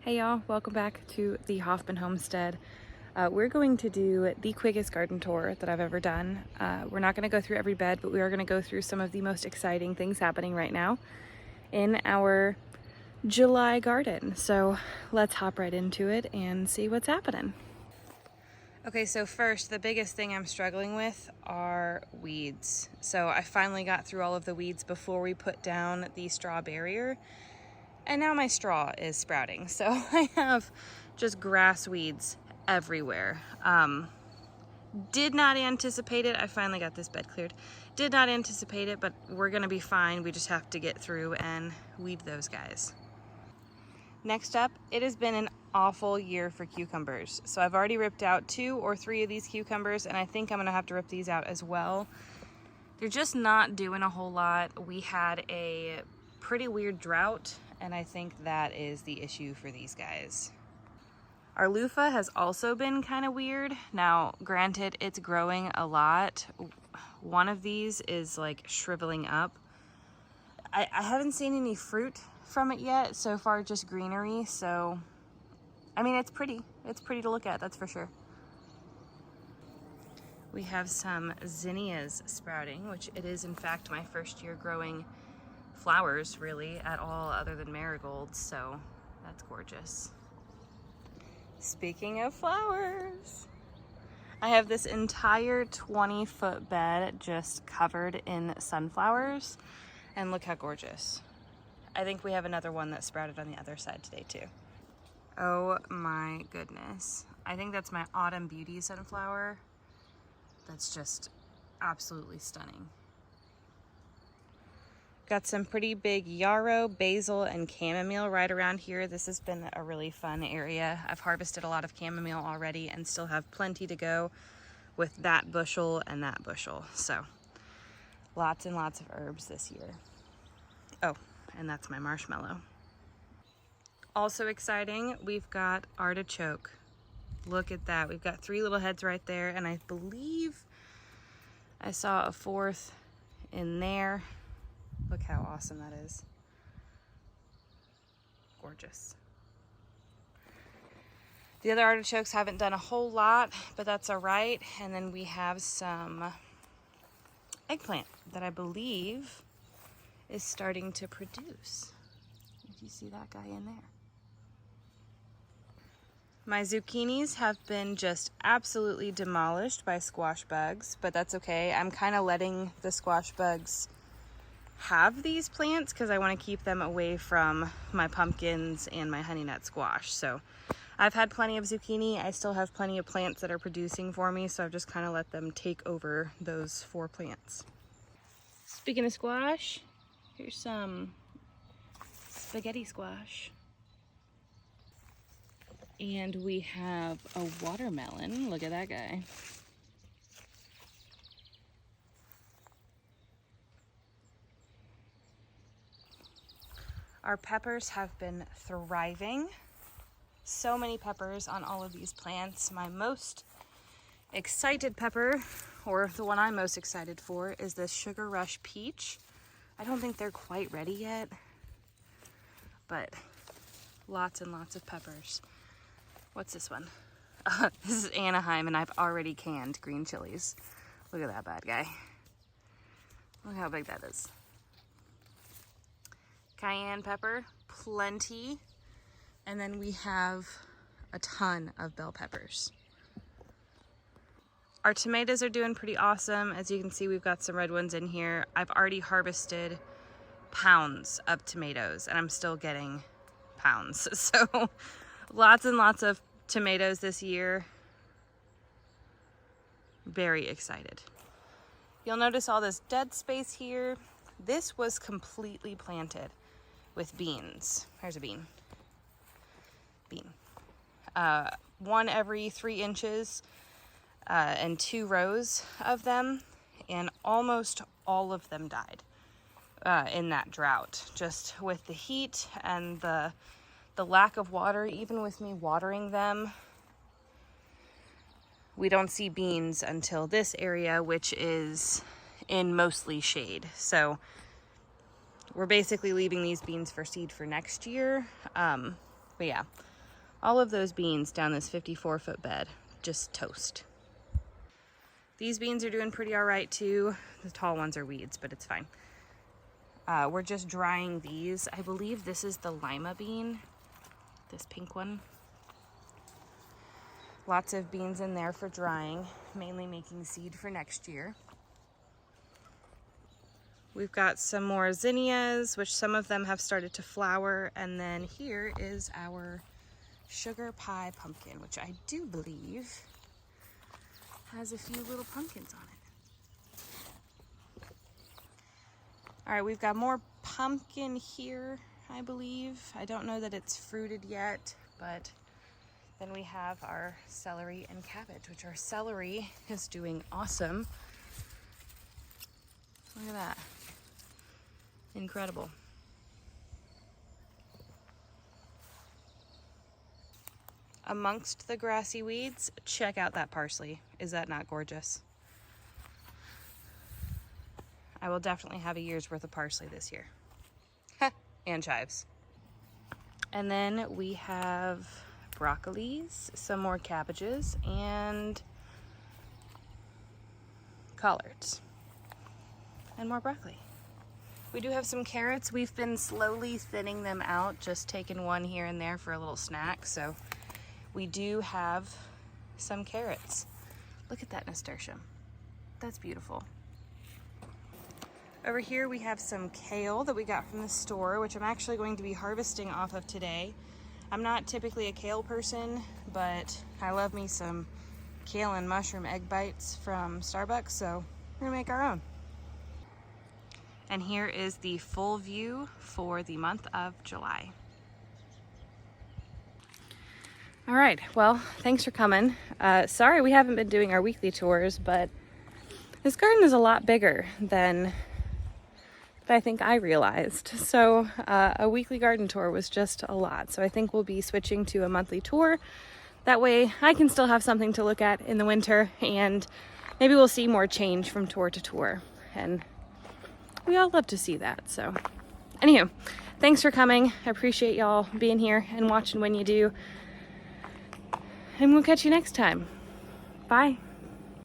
Hey y'all, welcome back to the Hoffmann Homestead. We're going to do the quickest garden tour that I've ever done. We're not going to go through every bed, but we are going to go through some of the most exciting things happening right now in our July garden. So let's hop right into it and see what's happening. Okay, so first, the biggest thing I'm struggling with are weeds. So I finally got through all of the weeds before we put down the straw barrier. And now my straw is sprouting. So I have just grass weeds everywhere. Did not anticipate it. I finally got this bed cleared. Did not anticipate it, but we're gonna be fine. We just have to get through and weed those guys. Next up, it has been an awful year for cucumbers. So I've already ripped out 2 or 3 of these cucumbers, and I think I'm gonna have to rip these out as well. They're just not doing a whole lot. We had a pretty weird drought, and I think that is the issue for these guys. Our loofah has also been kind of weird. Now, granted, it's growing a lot. One of these is like shriveling up. I haven't seen any fruit from it yet. So far, just greenery. So, I mean, it's pretty. It's pretty to look at, that's for sure. We have some zinnias sprouting, which it is in fact my first year growing flowers really at all other than marigolds, so that's gorgeous. Speaking of flowers, I have this entire 20-foot bed just covered in sunflowers, and look how gorgeous. I think we have another one that sprouted on the other side today too. Oh my goodness. I think that's my Autumn Beauty sunflower. That's just absolutely stunning. Got some pretty big yarrow, basil, and chamomile right around here. This has been a really fun area. I've harvested a lot of chamomile already and still have plenty to go with that bushel and that bushel. So lots and lots of herbs this year. Oh, and that's my marshmallow. Also exciting, we've got artichoke. Look at that. We've got 3 little heads right there, and I believe I saw a 4th in there. Look how awesome that is. Gorgeous. The other artichokes haven't done a whole lot, but that's all right. And then we have some eggplant that I believe is starting to produce. Did you see that guy in there? My zucchinis have been just absolutely demolished by squash bugs, but that's okay. I'm kind of letting the squash bugs have these plants because I want to keep them away from my pumpkins and my honey nut squash. So I've had plenty of zucchini. I still have plenty of plants that are producing for me, so I've just kind of let them take over those 4 plants. Speaking of squash, here's some spaghetti squash. And we have a watermelon. Look at that guy. Our peppers have been thriving. So many peppers on all of these plants. My most excited pepper, or the one I'm most excited for, is this Sugar Rush Peach. I don't think they're quite ready yet, but lots and lots of peppers. What's this one? This is Anaheim, and I've already canned green chilies. Look at that bad guy. Look how big that is. Cayenne pepper, plenty. And then we have a ton of bell peppers. Our tomatoes are doing pretty awesome. As you can see, we've got some red ones in here. I've already harvested pounds of tomatoes, and I'm still getting pounds. So lots and lots of tomatoes this year. Very excited. You'll notice all this dead space here. This was completely planted with beans. Here's a bean. One every 3 inches and 2 rows of them, and almost all of them died in that drought. Just with the heat and the lack of water, even with me watering them, we don't see beans until this area, which is in mostly shade. So we're basically leaving these beans for seed for next year. But yeah, All of those beans down this 54-foot bed, just toast. These beans are doing pretty all right too. The tall ones are weeds, but it's fine. We're just drying these. I believe this is the lima bean, this pink one. Lots of beans in there for drying, mainly making seed for next year. We've got some more zinnias, which some of them have started to flower. And then here is our sugar pie pumpkin, which I do believe has a few little pumpkins on it. All right, we've got more pumpkin here, I believe. I don't know that it's fruited yet, but then we have our celery and cabbage, which our celery is doing awesome. Look at that. Incredible. Amongst the grassy weeds, check out that parsley. Is that not gorgeous? I will definitely have a year's worth of parsley this year. And chives. And then we have broccolis, some more cabbages, and collards. And more broccoli. We do have some carrots. We've been slowly thinning them out, just taking one here and there for a little snack. So we do have some carrots. Look at that nasturtium. That's beautiful. Over here we have some kale that we got from the store, which I'm actually going to be harvesting off of today. I'm not typically a kale person, but I love me some kale and mushroom egg bites from Starbucks, so we're gonna make our own. And here is the full view for the month of July. All right, well, thanks for coming. Sorry we haven't been doing our weekly tours, but this garden is a lot bigger than I think I realized. So a weekly garden tour was just a lot. So I think we'll be switching to a monthly tour. That way I can still have something to look at in the winter, and maybe we'll see more change from tour to tour. And we all love to see that. So anywho, thanks for coming. I appreciate y'all being here and watching when you do. And we'll catch you next time. Bye.